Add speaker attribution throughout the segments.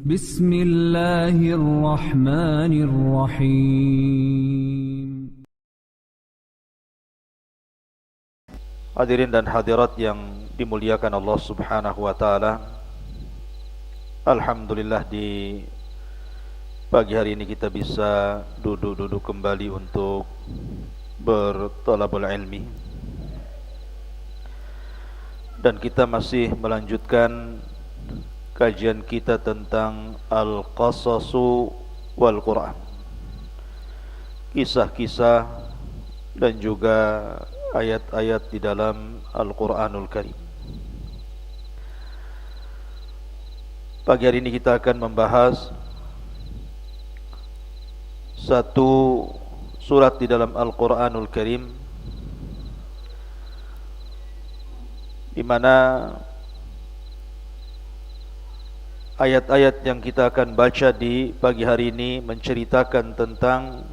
Speaker 1: Bismillahirrahmanirrahim.
Speaker 2: Hadirin dan hadirat yang dimuliakan Allah Subhanahu wa taala. Alhamdulillah di pagi hari ini kita bisa duduk kembali untuk bertalabul ilmi. Dan kita masih melanjutkan kajian kita tentang Al-Qasasu wal Quran, kisah-kisah dan juga ayat-ayat di dalam Al-Quranul Karim. Pagi hari ini kita akan membahas satu surat di dalam Al-Quranul Karim, di mana ayat-ayat yang kita akan baca di pagi hari ini menceritakan tentang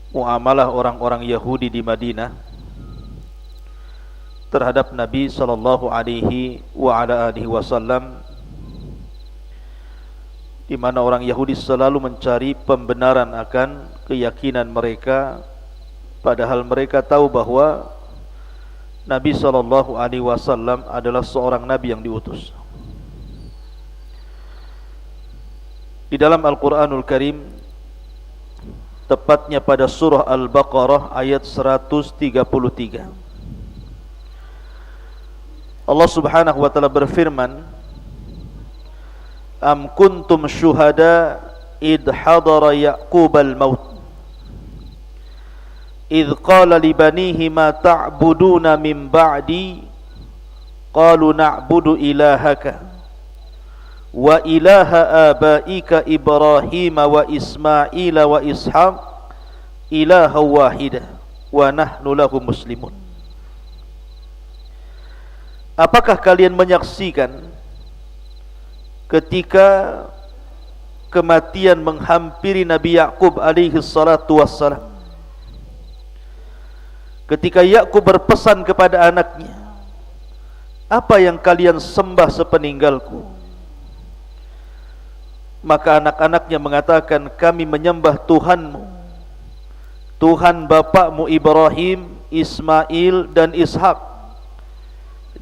Speaker 2: muamalah orang-orang Yahudi di Madinah terhadap Nabi sallallahu alaihi wasallam, di mana orang Yahudi selalu mencari pembenaran akan keyakinan mereka, padahal mereka tahu bahwa Nabi sallallahu alaihi wasallam adalah seorang nabi yang diutus. Di dalam Al-Quranul Karim, tepatnya pada surah Al-Baqarah ayat 133, Allah Subhanahu wa taala berfirman, Am kuntum syuhada id hadara Ya'qubal maut id qala li banihi ma ta'buduna min ba'di qalu na'budu ilahaka wa ilaha abaika Ibrahim wa Ismail wa Ishaq ilaha wahida wa nahnu lahu muslimun. Apakah kalian menyaksikan ketika kematian menghampiri Nabi Ya'qub alaihi salatu wassalam, ketika Ya'qub berpesan kepada anaknya, apa yang kalian sembah sepeninggalku? Maka anak-anaknya mengatakan, kami menyembah Tuhanmu, Tuhan bapakmu Ibrahim, Ismail dan Ishak.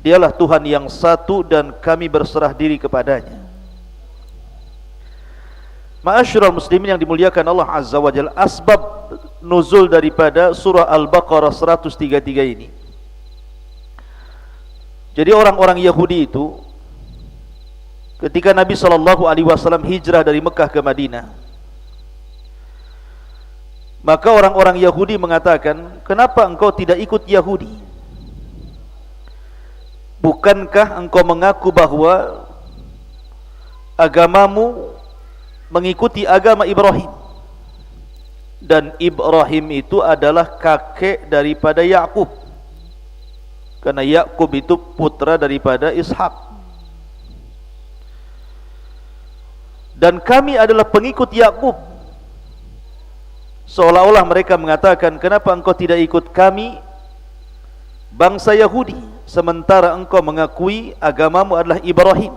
Speaker 2: Dialah Tuhan yang satu dan kami berserah diri kepadanya. Ma'asyiral muslimin yang dimuliakan Allah Azza wa Jalla, asbab nuzul daripada surah Al-Baqarah 133 ini. Jadi orang-orang Yahudi itu ketika Nabi SAW hijrah dari Mekah ke Madinah, maka orang-orang Yahudi mengatakan, kenapa engkau tidak ikut Yahudi? Bukankah engkau mengaku bahwa agamamu mengikuti agama Ibrahim? Dan Ibrahim itu adalah kakek daripada Ya'qub, karena Ya'qub itu putra daripada Ishak. Dan kami adalah pengikut Ya'qub. Seolah-olah mereka mengatakan, kenapa engkau tidak ikut kami, bangsa Yahudi, sementara engkau mengakui agamamu adalah Ibrahim?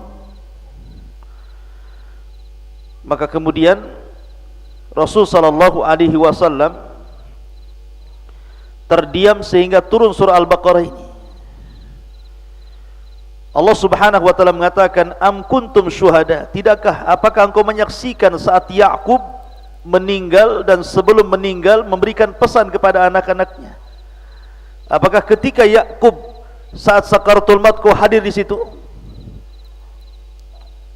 Speaker 2: Maka kemudian Rasul sallallahu alaihi wasallam terdiam sehingga turun surah Al-Baqarah ini. Allah Subhanahu wa taala mengatakan, am kuntum syuhada, tidakkah apakah engkau menyaksikan saat Ya'qub meninggal dan sebelum meninggal memberikan pesan kepada anak-anaknya? Apakah ketika Ya'qub saat sakaratul maut kau hadir di situ?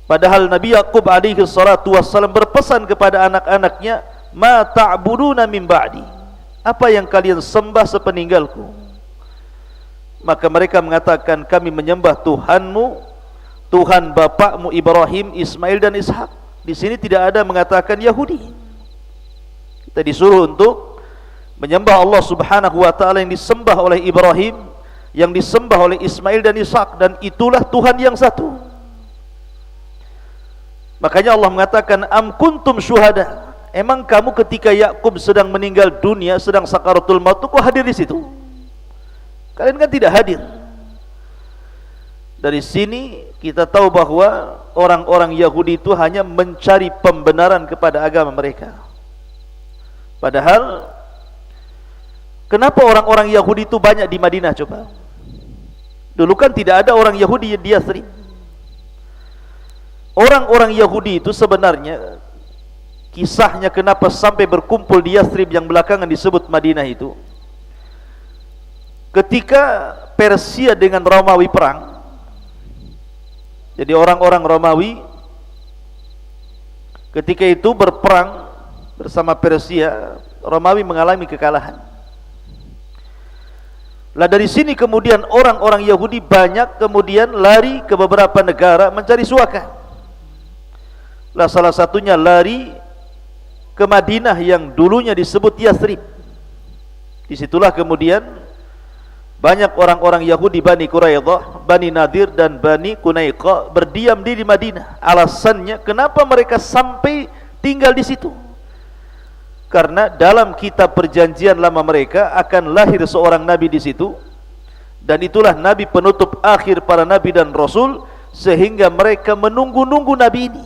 Speaker 2: Padahal Nabi Ya'qub alaihi salatu wassalam berpesan kepada anak-anaknya, ma ta'buduna min ba'di, apa yang kalian sembah sepeninggalku? Maka mereka mengatakan, kami menyembah Tuhanmu, Tuhan bapakmu Ibrahim, Ismail dan Ishak. Di sini tidak ada mengatakan Yahudi. Kita disuruh untuk menyembah Allah Subhanahu wa taala yang disembah oleh Ibrahim, yang disembah oleh Ismail dan Ishak, dan itulah Tuhan yang satu. Makanya Allah mengatakan, am kuntum syuhada, emang kamu ketika Ya'qub sedang meninggal dunia, sedang sakaratul maut, kok hadir di situ? Kalian kan tidak hadir. Dari sini kita tahu bahwa orang-orang Yahudi itu hanya mencari pembenaran kepada agama mereka. Padahal kenapa orang-orang Yahudi itu banyak di Madinah coba? Dulu kan tidak ada orang Yahudi di Yathrib. Orang-orang Yahudi itu sebenarnya kisahnya kenapa sampai berkumpul di Yathrib yang belakangan disebut Madinah itu, ketika Persia dengan Romawi perang. Jadi orang-orang Romawi ketika itu berperang bersama Persia, Romawi mengalami kekalahan. Lah dari sini kemudian orang-orang Yahudi banyak kemudian lari ke beberapa negara mencari suaka. Lah salah satunya lari ke Madinah yang dulunya disebut Yathrib. Disitulah kemudian banyak orang-orang Yahudi Bani Quraidah, Bani Nadir dan Bani Qunaiqa berdiam diri di Madinah. Alasannya kenapa mereka sampai tinggal di situ? Karena dalam kitab perjanjian lama mereka akan lahir seorang nabi di situ, dan itulah nabi penutup akhir para nabi dan rasul, sehingga mereka menunggu-nunggu nabi ini.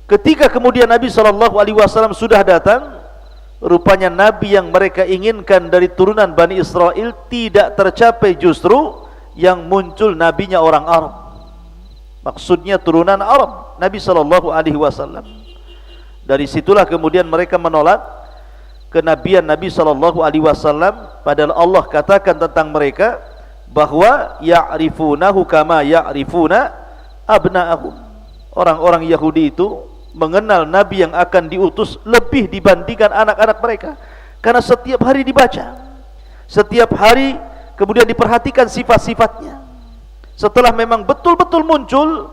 Speaker 2: Ketika kemudian Nabi SAW sudah datang, rupanya nabi yang mereka inginkan dari turunan Bani Israel tidak tercapai, justru yang muncul nabinya orang Arab. Maksudnya turunan Arab, Nabi SAW. Dari situlah kemudian mereka menolak kenabian Nabi SAW. Padahal Allah katakan tentang mereka bahwa ya'rifunahu kama ya'rifuna abna'ahum. Orang-orang Yahudi itu mengenal Nabi yang akan diutus lebih dibandingkan anak-anak mereka, karena setiap hari dibaca, setiap hari kemudian diperhatikan sifat-sifatnya. Setelah memang betul-betul muncul,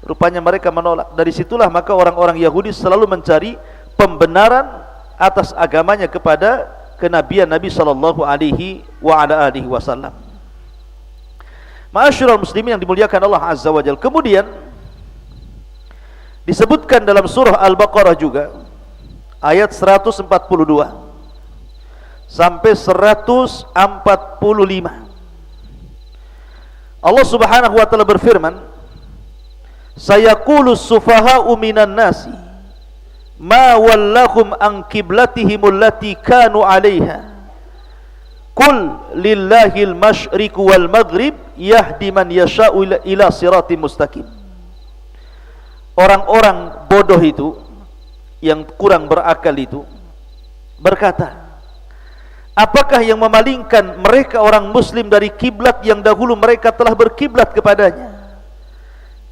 Speaker 2: rupanya mereka menolak. Dari situlah maka orang-orang Yahudi selalu mencari pembenaran atas agamanya kepada kenabian Nabi SAW. Ma'asyiral muslimin yang dimuliakan Allah Azza wa Jalla. Kemudian disebutkan dalam surah Al-Baqarah juga ayat 142 sampai 145. Allah Subhanahu wa taala berfirman, sayaqulu sufaha'u minan nasi ma wallahum an qiblatihim allati kanu 'alaiha qul lillahil masyriqu wal maghrib yahdi man yasha'u ila siratim mustaqim. Orang-orang bodoh itu, yang kurang berakal itu, berkata, apakah yang memalingkan mereka orang muslim dari kiblat yang dahulu mereka telah berkiblat kepadanya?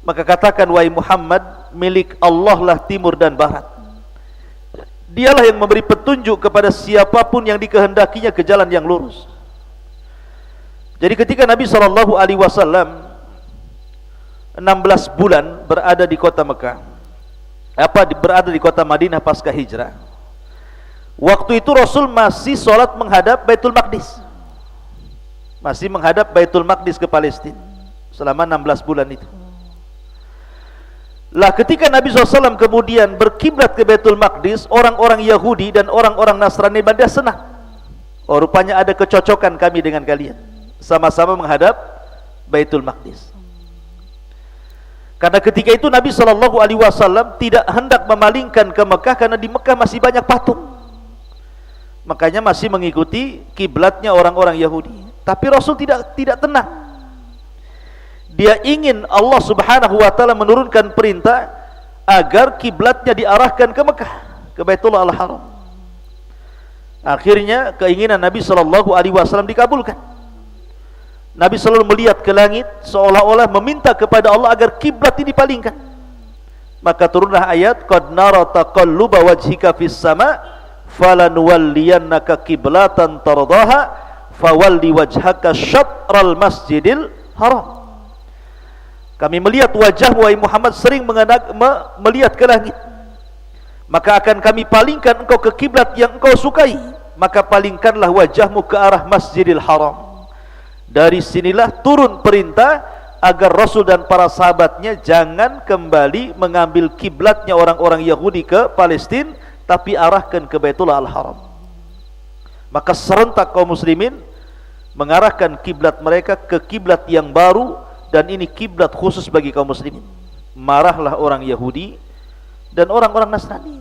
Speaker 2: Maka katakan, wahai Muhammad, milik Allah lah timur dan barat. Dialah yang memberi petunjuk kepada siapapun yang dikehendakinya ke jalan yang lurus. Jadi ketika Nabi SAW 16 bulan berada di kota Mekah, berada di kota Madinah pasca hijrah, waktu itu Rasul masih sholat menghadap Baitul Maqdis, masih menghadap Baitul Maqdis ke Palestina selama 16 bulan itu. Lah ketika Nabi SAW kemudian berkiblat ke Baitul Maqdis, orang-orang Yahudi dan orang-orang Nasrani pada senang. Oh, rupanya ada kecocokan kami dengan kalian, sama-sama menghadap Baitul Maqdis. Karena ketika itu Nabi SAW tidak hendak memalingkan ke Mekah, karena di Mekah masih banyak patung. Makanya masih mengikuti kiblatnya orang-orang Yahudi. Tapi Rasul tidak tenang. Dia ingin Allah Subhanahu wa taala menurunkan perintah agar kiblatnya diarahkan ke Mekah, ke Baitullah Al-Haram. Akhirnya keinginan Nabi SAW dikabulkan. Nabi selalu melihat ke langit seolah-olah meminta kepada Allah agar kiblat ini dipalingkan. Maka turunlah ayat, qad nara taqalluba wajhika fis sama falanuwalliyannaka qiblatan tardaha fawalli wajhaka syatral masjidil haram. Kami melihat wajahmu wahai Muhammad sering melihat ke langit, maka akan kami palingkan engkau ke kiblat yang engkau sukai, maka palingkanlah wajahmu ke arah Masjidil Haram. Dari sinilah turun perintah agar Rasul dan para sahabatnya jangan kembali mengambil kiblatnya orang-orang Yahudi ke Palestina, tapi arahkan ke Baitullah Al-Haram. Maka serentak kaum muslimin mengarahkan kiblat mereka ke kiblat yang baru dan ini kiblat khusus bagi kaum muslimin. Marahlah orang Yahudi dan orang-orang Nasrani.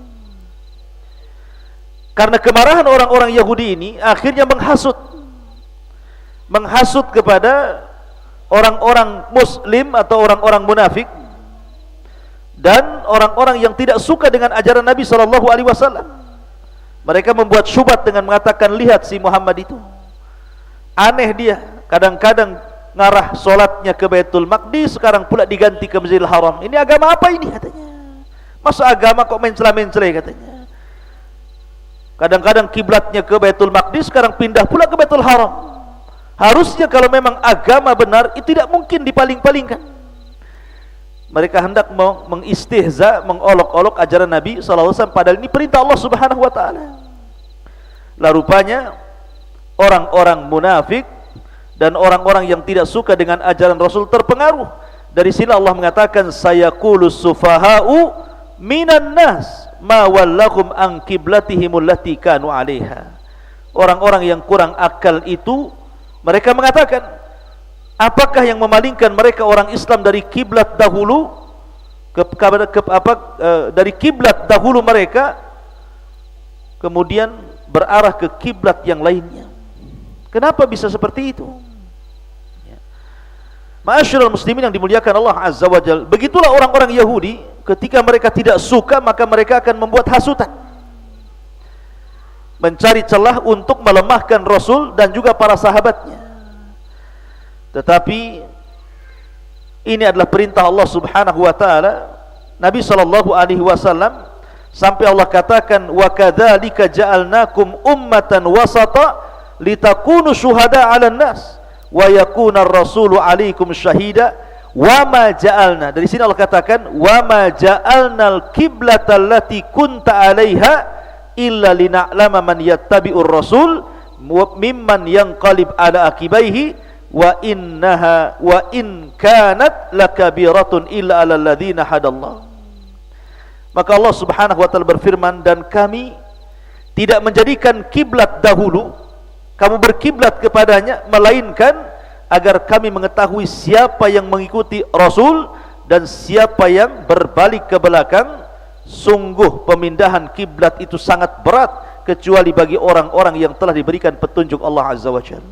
Speaker 2: Karena kemarahan orang-orang Yahudi ini akhirnya menghasut kepada orang-orang muslim atau orang-orang munafik dan orang-orang yang tidak suka dengan ajaran Nabi SAW. Mereka membuat syubhat dengan mengatakan, lihat si Muhammad itu aneh, dia kadang-kadang ngarah solatnya ke Baitul Maqdis, sekarang pula diganti ke Masjidil Haram. Ini agama apa ini katanya? Masa agama kok mencela-mencela katanya? Kadang-kadang kiblatnya ke Baitul Maqdis, sekarang pindah pula ke Baitul Haram. Harusnya kalau memang agama benar, itu tidak mungkin dipaling-palingkan. Mereka hendak mengistihza, mengolok-olok ajaran Nabi SAW, padahal ini perintah Allah Subhanahu wa ta'ala. Lah rupanya orang-orang munafik dan orang-orang yang tidak suka dengan ajaran Rasul terpengaruh. Dari sini Allah mengatakan, sayaqulus sufaha'u minan nas ma wallahum an qiblatihimul lati kanu 'alaiha. Orang-orang yang kurang akal itu mereka mengatakan, apakah yang memalingkan mereka orang Islam dari kiblat dahulu dari kiblat dahulu mereka kemudian berarah ke kiblat yang lainnya? Kenapa bisa seperti itu? Ma'asyiral muslimin yang dimuliakan Allah Azza wa Jalla, begitulah orang-orang Yahudi. Ketika mereka tidak suka, maka mereka akan membuat hasutan, mencari celah untuk melemahkan Rasul dan juga para sahabatnya. Tetapi ini adalah perintah Allah Subhanahu wa taala. Nabi sallallahu alaihi wasallam sampai Allah katakan, wa kadzalika ja'alnakum ummatan wasata litakunu syuhada 'alan nas wa yakuna ar-rasulu 'alaikum syahida wa ma ja'alna. Dari sini Allah katakan, wa ma ja'alnal qiblata allati kunta 'alaiha illa lina'lama man yattabi'ur rasul mimman yanqalib ala akibaihi wa innaha wa in kanat lakabiratun illa 'alal ladzina hadallah. Maka Allah Subhanahu wa taala berfirman, dan kami tidak menjadikan kiblat dahulu kamu berkiblat kepadanya, melainkan agar kami mengetahui siapa yang mengikuti Rasul dan siapa yang berbalik ke belakang. Sungguh pemindahan kiblat itu sangat berat, kecuali bagi orang-orang yang telah diberikan petunjuk Allah Azza wa Jalla.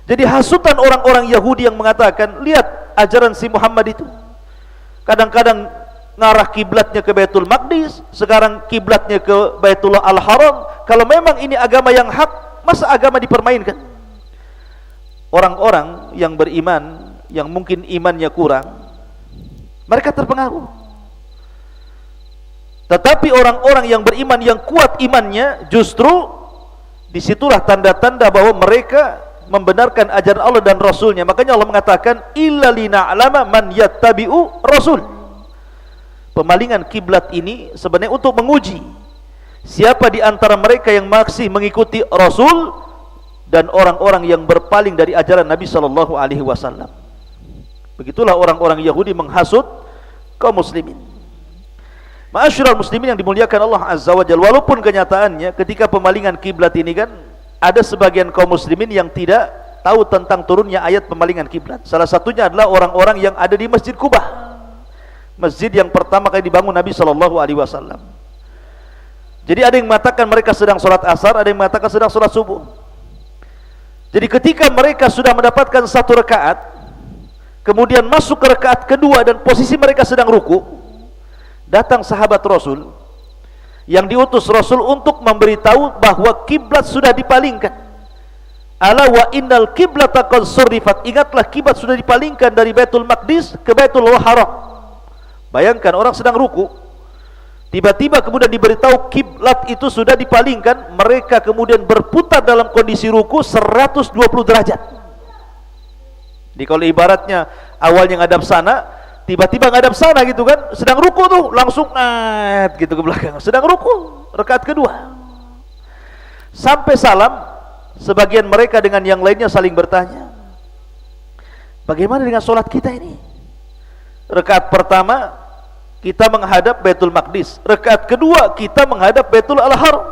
Speaker 2: Jadi hasutan orang-orang Yahudi yang mengatakan, lihat ajaran si Muhammad itu, kadang-kadang ngarah kiblatnya ke Baitul Maqdis, sekarang kiblatnya ke Baitullah Al-Haram. Kalau memang ini agama yang hak, masa agama dipermainkan? Orang-orang yang beriman, yang mungkin imannya kurang, mereka terpengaruh. Tetapi orang-orang yang beriman, yang kuat imannya, justru disitulah tanda-tanda bahwa mereka membenarkan ajaran Allah dan Rasulnya. Makanya Allah mengatakan, illa lina'lama man yattabi'u rasul. Pemalingan kiblat ini sebenarnya untuk menguji siapa di antara mereka yang masih mengikuti Rasul dan orang-orang yang berpaling dari ajaran Nabi sallallahu alaihi wasallam. Begitulah orang-orang Yahudi menghasut kaum muslimin. Ma'asyiral muslimin yang dimuliakan Allah Azza wa Jalla, walaupun kenyataannya ketika pemalingan kiblat ini kan ada sebagian kaum muslimin yang tidak tahu tentang turunnya ayat pemalingan kiblat. Salah satunya adalah orang-orang yang ada di Masjid Kubah, masjid yang pertama kali dibangun Nabi sallallahu alaihi wasallam. Jadi ada yang mengatakan mereka sedang sholat asar, ada yang mengatakan sedang sholat subuh. Jadi ketika mereka sudah mendapatkan satu rakaat, kemudian masuk ke rakaat kedua dan posisi mereka sedang ruku, datang sahabat Rasul yang diutus Rasul untuk memberitahu bahwa kiblat sudah dipalingkan. Ala wa innal qiblata qad surrifat. Ingatlah, kiblat sudah dipalingkan dari Baitul Maqdis ke Baitul Haram. Bayangkan orang sedang ruku, tiba-tiba kemudian diberitahu kiblat itu sudah dipalingkan. Mereka kemudian berputar dalam kondisi ruku 120 derajat. Jadi kalau ibaratnya awalnya ngadap sana, tiba-tiba ngadap sana gitu kan, sedang ruku tuh langsung gitu ke belakang. Sedang ruku rakaat kedua. Sampai salam, sebagian mereka dengan yang lainnya saling bertanya, bagaimana dengan sholat kita ini? Rakaat pertama kita menghadap Baitul Maqdis, rakaat kedua kita menghadap Baitul Al-Haram.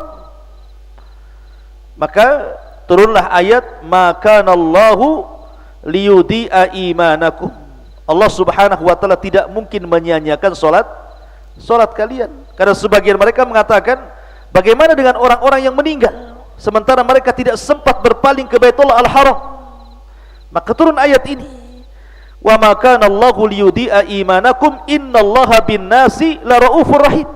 Speaker 2: Maka turunlah ayat, maka Allahu liyudi'a imanakum. Allah Subhanahu wa taala tidak mungkin menyia-nyiakan salat kalian. Karena sebagian mereka mengatakan, bagaimana dengan orang-orang yang meninggal sementara mereka tidak sempat berpaling ke Baitullah Al-Haram? Maka turun ayat ini, wa ma kana Allahu liyudhi'a imanakum innallaha bin-nasi laraufur rahim.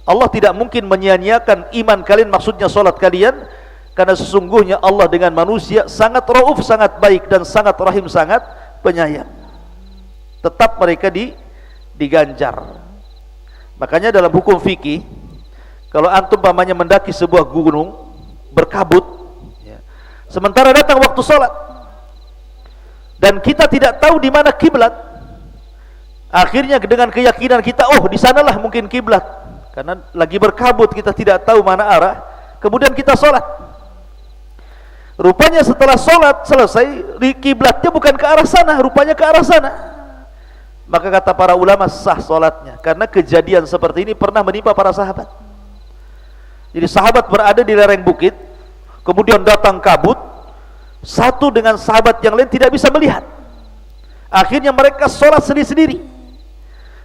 Speaker 2: Allah tidak mungkin menyia-nyiakan iman kalian, maksudnya salat kalian, karena sesungguhnya Allah dengan manusia sangat rauf, sangat baik, dan sangat rahim, sangat penyayang. Tetap mereka diganjar. Makanya dalam hukum fikih, kalau antum pamannya mendaki sebuah gunung berkabut, ya, sementara datang waktu salat dan kita tidak tahu di mana kiblat, akhirnya dengan keyakinan kita, oh di sanalah mungkin kiblat, karena lagi berkabut kita tidak tahu mana arah, kemudian kita salat. Rupanya setelah salat selesai, kiblatnya bukan ke arah sana, rupanya ke arah sana. Maka kata para ulama sah salatnya, karena kejadian seperti ini pernah menimpa para sahabat. Jadi sahabat berada di lereng bukit, kemudian datang kabut, satu dengan sahabat yang lain tidak bisa melihat. Akhirnya mereka sholat sendiri-sendiri.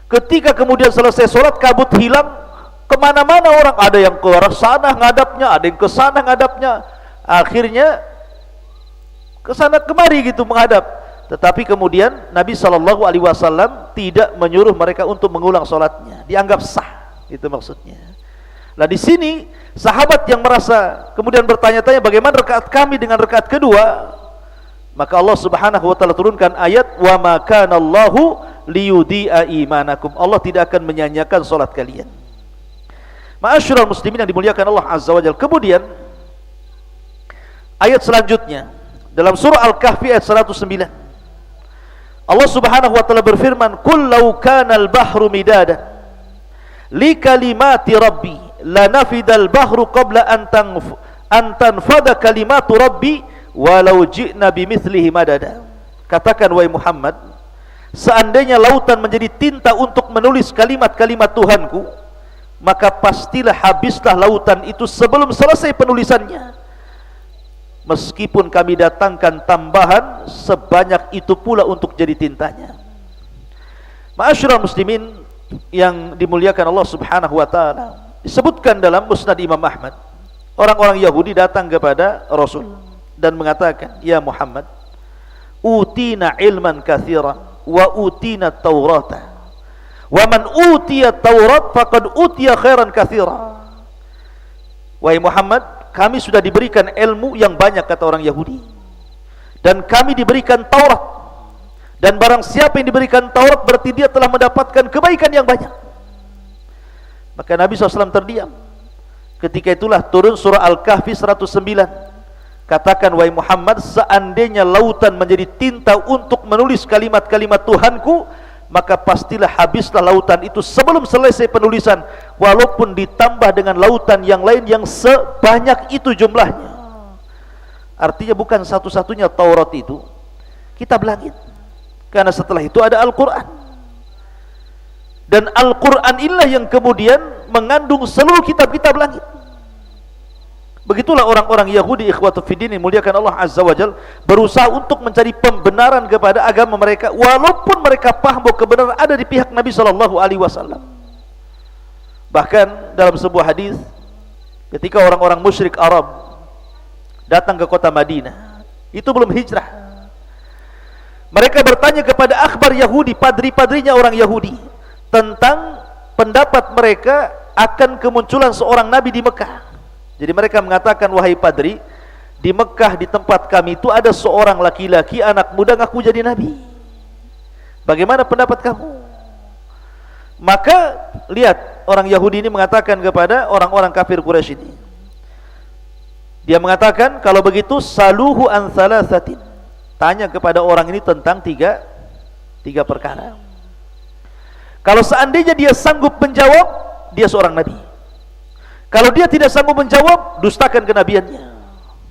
Speaker 2: Ketika kemudian selesai sholat, kabut hilang, kemana-mana orang, ada yang ke arah sana ngadapnya, ada yang ke sana ngadapnya, akhirnya ke sana kemari gitu menghadap. Tetapi kemudian Nabi SAW tidak menyuruh mereka untuk mengulang sholatnya, dianggap sah, itu maksudnya. Nah di sini sahabat yang merasa kemudian bertanya-tanya, bagaimana rakaat kami dengan rakaat kedua? Maka Allah Subhanahu wa taala turunkan ayat, wa ma kana Allahu liyudhi'a imanakum. Allah tidak akan menyanyiakan salat kalian. Ma'asyiral muslimin yang dimuliakan Allah Azza wa Jalla. Kemudian ayat selanjutnya dalam surah Al-Kahfi ayat 109, Allah Subhanahu wa taala berfirman, "Qul law kana al-bahru midadan li kalimati rabbi lanafidal bahru qabla an tanfada kalimatu rabbi walau ji'na bimithlihi madada." Katakan wahai Muhammad, seandainya lautan menjadi tinta untuk menulis kalimat-kalimat Tuhanku, maka pastilah habislah lautan itu sebelum selesai penulisannya, meskipun kami datangkan tambahan sebanyak itu pula untuk jadi tintanya. Ma'asyiral muslimin yang dimuliakan Allah Subhanahu wa taala, disebutkan dalam Musnad Imam Ahmad, orang-orang Yahudi datang kepada Rasul dan mengatakan, "Ya Muhammad, utina ilman katsiran wa utina taurata, wa man utiya taurat faqad utiya khairan katsira." Wahai Muhammad, kami sudah diberikan ilmu yang banyak, kata orang Yahudi, dan kami diberikan Taurat, dan barang siapa yang diberikan Taurat berarti dia telah mendapatkan kebaikan yang banyak. Maka Nabi SAW terdiam. Ketika itulah turun surah Al-Kahfi 109. Katakan wahai Muhammad, seandainya lautan menjadi tinta untuk menulis kalimat-kalimat Tuhanku, maka pastilah habislah lautan itu sebelum selesai penulisan, walaupun ditambah dengan lautan yang lain yang sebanyak itu jumlahnya. Artinya bukan satu-satunya Taurat itu kitab langit, karena setelah itu ada Al-Quran, dan Al-Quran inilah yang kemudian mengandung seluruh kitab-kitab langit. Begitulah orang-orang Yahudi, ikhwatu fiddin, muliakan Allah Azza wa Jalla, berusaha untuk mencari pembenaran kepada agama mereka, walaupun mereka paham bahwa kebenaran ada di pihak Nabi SAW. Bahkan dalam sebuah hadis, ketika orang-orang musyrik Arab datang ke kota Madinah, itu belum hijrah, mereka bertanya kepada akhbar Yahudi, padri-padrinya orang Yahudi, tentang pendapat mereka akan kemunculan seorang Nabi di Mekah. Jadi mereka mengatakan, wahai padri, di Mekah di tempat kami itu ada seorang laki-laki anak muda ngaku jadi nabi. Bagaimana pendapat kamu? Maka lihat, orang Yahudi ini mengatakan kepada orang-orang kafir Quraisy ini, dia mengatakan, kalau begitu saluhu an thalathatin, tanya kepada orang ini tentang tiga perkara. Kalau seandainya dia sanggup menjawab, dia seorang nabi. Kalau dia tidak sanggup menjawab, dustakan kenabiannya.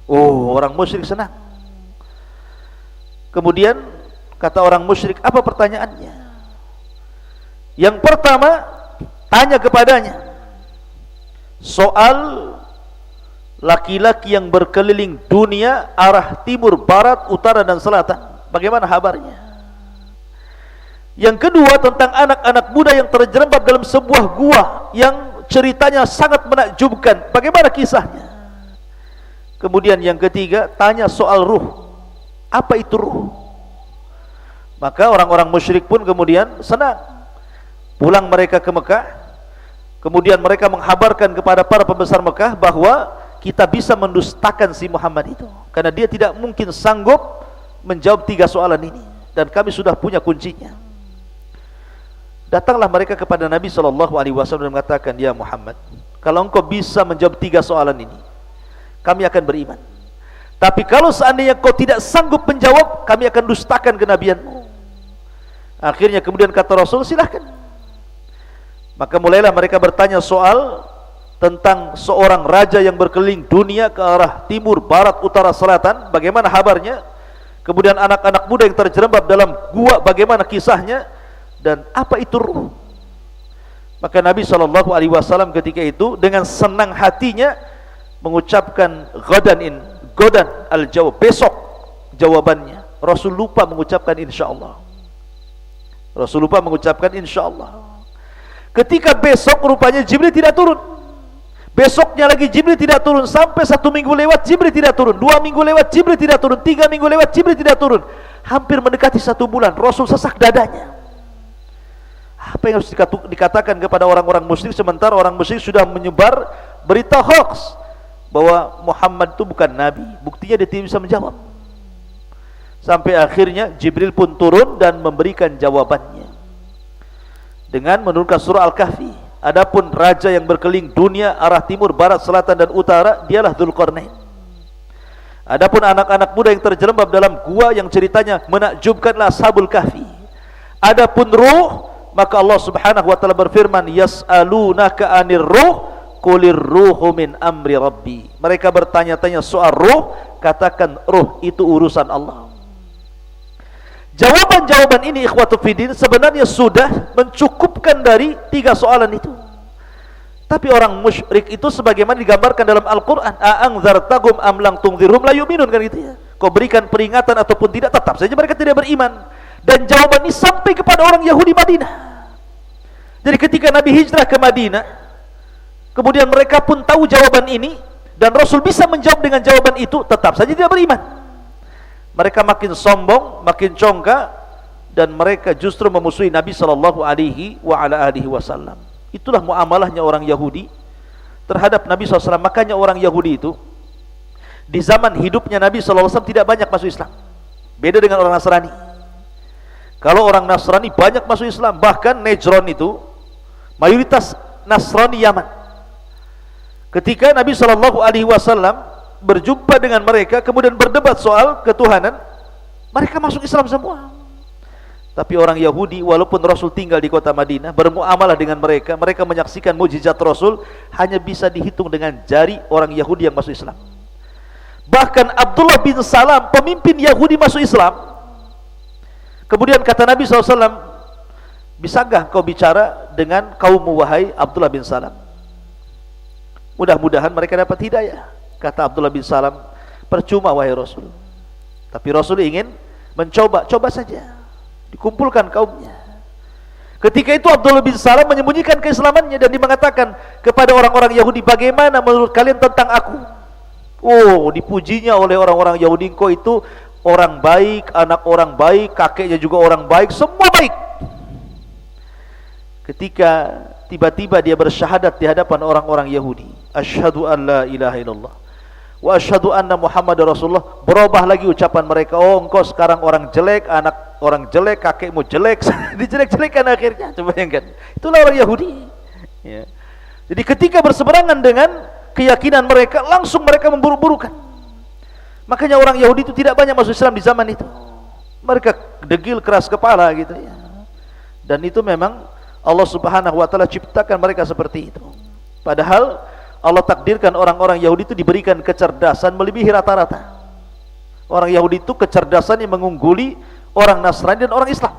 Speaker 2: Oh, orang musyrik senang. Kemudian kata orang musyrik, apa pertanyaannya? Yang pertama, tanya kepadanya soal laki-laki yang berkeliling dunia arah timur, barat, utara, dan selatan. Bagaimana kabarnya? Yang kedua tentang anak-anak muda yang terjerembab dalam sebuah gua yang ceritanya sangat menakjubkan. Bagaimana kisahnya? Kemudian yang ketiga, tanya soal ruh. Apa itu ruh? Maka orang-orang musyrik pun kemudian senang. Pulang mereka ke Mekah, kemudian mereka menghabarkan kepada para pembesar Mekah bahwa kita bisa mendustakan si Muhammad itu, karena dia tidak mungkin sanggup menjawab 3 soalan ini, dan kami sudah punya kuncinya. Datanglah mereka kepada Nabi SAW dan mengatakan, ya Muhammad, kalau engkau bisa menjawab 3 soalan ini, kami akan beriman. Tapi kalau seandainya kau tidak sanggup menjawab, kami akan dustakan kenabianmu. Akhirnya kemudian kata Rasul, silahkan. Maka mulailah mereka bertanya soal tentang seorang raja yang berkeliling dunia ke arah timur, barat, utara, selatan. Bagaimana kabarnya? Kemudian anak-anak muda yang terjerembab dalam gua, bagaimana kisahnya? Dan apa itu ruh? Maka Nabi SAW ketika itu dengan senang hatinya mengucapkan godan al-jawab, besok jawabannya. Rasul lupa mengucapkan insyaallah. Rasul lupa mengucapkan insyaallah. Ketika besok rupanya Jibril tidak turun. Besoknya lagi Jibril tidak turun. Sampai 1 minggu lewat Jibril tidak turun. 2 minggu lewat Jibril tidak turun. 3 minggu lewat Jibril tidak turun. Hampir mendekati 1 bulan. Rasul sesak dadanya. Apa yang harus dikatakan kepada orang-orang musyrik, sementara orang musyrik sudah menyebar berita hoax bahwa Muhammad itu bukan Nabi. Buktinya dia tidak bisa menjawab. Sampai akhirnya Jibril pun turun dan memberikan jawabannya dengan menurunkan surah Al-Kahfi. Adapun raja yang berkeliling dunia arah timur, barat, selatan dan utara, dialah Dzulqarnain. Adapun anak-anak muda yang terjerembab dalam gua yang ceritanya menakjubkanlah Ashabul Kahfi. Adapun ruh, maka Allah Subhanahu wa taala berfirman, yas'alunaka 'anir ruh qulir ruhu min amri rabbi. Mereka bertanya-tanya soal ruh, katakan ruh itu urusan Allah. Jawaban-jawaban ini ikhwatu fiddin sebenarnya sudah mencukupkan dari 3 soalan itu. Tapi orang musyrik itu sebagaimana digambarkan dalam Al-Quran, a'angzartahum am lang tunzirhum la yu'minun, kan gitu ya. Kau berikan peringatan ataupun tidak, tetap saja mereka tidak beriman. Dan jawaban ini sampai kepada orang Yahudi Madinah. Jadi ketika Nabi hijrah ke Madinah, kemudian mereka pun tahu jawaban ini, dan Rasul bisa menjawab dengan jawaban itu, tetap saja tidak beriman. Mereka makin sombong, makin congkak, dan mereka justru memusuhi Nabi SAW. Itulah muamalahnya orang Yahudi terhadap Nabi SAW. Makanya orang Yahudi itu di zaman hidupnya Nabi SAW tidak banyak masuk Islam. Beda dengan orang Nasrani. Kalau orang Nasrani banyak masuk Islam, bahkan Najran itu mayoritas Nasrani Yaman. Ketika Nabi SAW berjumpa dengan mereka, kemudian berdebat soal ketuhanan, mereka masuk Islam semua. Tapi orang Yahudi, walaupun Rasul tinggal di kota Madinah, bermuamalah dengan mereka, mereka menyaksikan mukjizat Rasul, hanya bisa dihitung dengan jari orang Yahudi yang masuk Islam. Bahkan Abdullah bin Salam, pemimpin Yahudi, masuk Islam. Kemudian kata Nabi SAW, bisakah kau bicara dengan kaummu wahai Abdullah bin Salam? Mudah-mudahan mereka dapat hidayah. Kata Abdullah bin Salam, percuma wahai Rasul. Tapi Rasul ingin mencoba, coba saja. Dikumpulkan kaumnya. Ketika itu Abdullah bin Salam menyembunyikan keislamannya dan dia mengatakan kepada orang-orang Yahudi, bagaimana menurut kalian tentang aku? Oh, dipujinya oleh orang-orang Yahudi, engkau itu orang baik, anak orang baik, kakeknya juga orang baik, semua baik. Ketika tiba-tiba dia bersyahadat di hadapan orang-orang Yahudi, asyhadu an la ilaha illallah wa asyhadu anna Muhammad Rasulullah, berubah lagi ucapan mereka. Oh, engkau sekarang orang jelek, anak orang jelek, kakekmu jelek, dijelek-jelekan akhirnya. Coba bayangkan, itulah orang Yahudi ya. Jadi ketika berseberangan dengan keyakinan mereka, langsung mereka memburu-burukan. Makanya orang Yahudi itu tidak banyak masuk Islam di zaman itu. Mereka degil, keras kepala gitu ya. Dan itu memang Allah Subhanahu wa taala ciptakan mereka seperti itu. Padahal Allah takdirkan orang-orang Yahudi itu diberikan kecerdasan melebihi rata-rata. Orang Yahudi itu kecerdasannya mengungguli orang Nasrani dan orang Islam.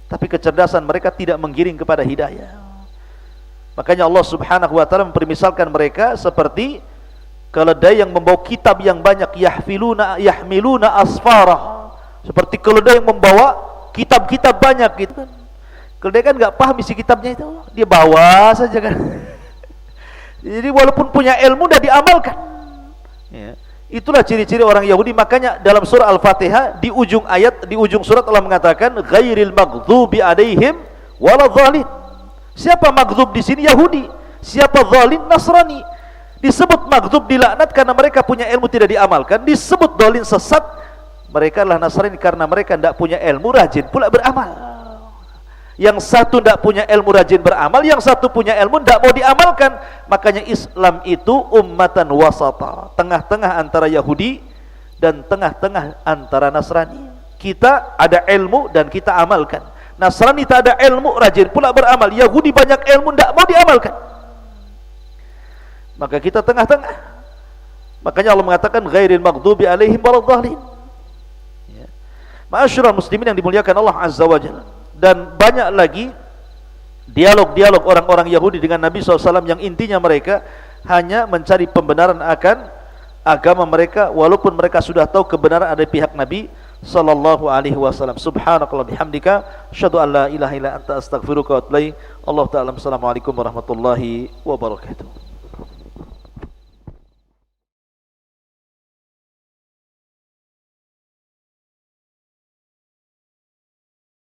Speaker 2: Tapi kecerdasan mereka tidak menggiring kepada hidayah. Makanya Allah Subhanahu wa taala mempermisalkan mereka seperti keledai yang membawa kitab yang banyak, yahmiluna asfarah. Seperti keledai yang membawa kitab-kitab banyak gitu kan. Kalau dia kan nggak paham isi kitabnya itu, dia bawa saja kan. Jadi walaupun punya ilmu dah diamalkan. Ya. Itulah ciri-ciri orang Yahudi. Makanya dalam surah Al-Fatihah di ujung ayat, di ujung surat Allah mengatakan ghairil maghdubi alaihim waladhdallin. Siapa maghdub di sini? Yahudi. Siapa dhalin? Nasrani. Disebut maghdub dilaknat karena mereka punya ilmu tidak diamalkan. Disebut dhalin sesat, mereka adalah Nasrani karena mereka tidak punya ilmu, rajin pula beramal. Yang satu tidak punya ilmu, rajin beramal, yang satu punya ilmu tidak mau diamalkan. Makanya Islam itu ummatan wasata, tengah-tengah antara Yahudi dan tengah-tengah antara Nasrani. Kita ada ilmu dan kita amalkan. Nasrani tak ada ilmu, rajin pula beramal. Yahudi banyak ilmu, tidak mau diamalkan. Maka kita tengah-tengah. Makanya Allah mengatakan ghairil maghdubi alaihim waladhdallin. Ya. Ma'asyiral muslimin yang dimuliakan Allah Azza wa Jalla. Dan banyak lagi dialog-dialog orang-orang Yahudi dengan Nabi SAW yang intinya mereka hanya mencari pembenaran akan agama mereka, walaupun mereka sudah tahu kebenaran ada di pihak Nabi sallallahu alaihi wasallam. Subhanakallah bihamdika asyhadu an la ilaha illa anta astaghfiruka wa atubu ilaik. Allah taala. Assalamualaikum warahmatullahi wabarakatuh.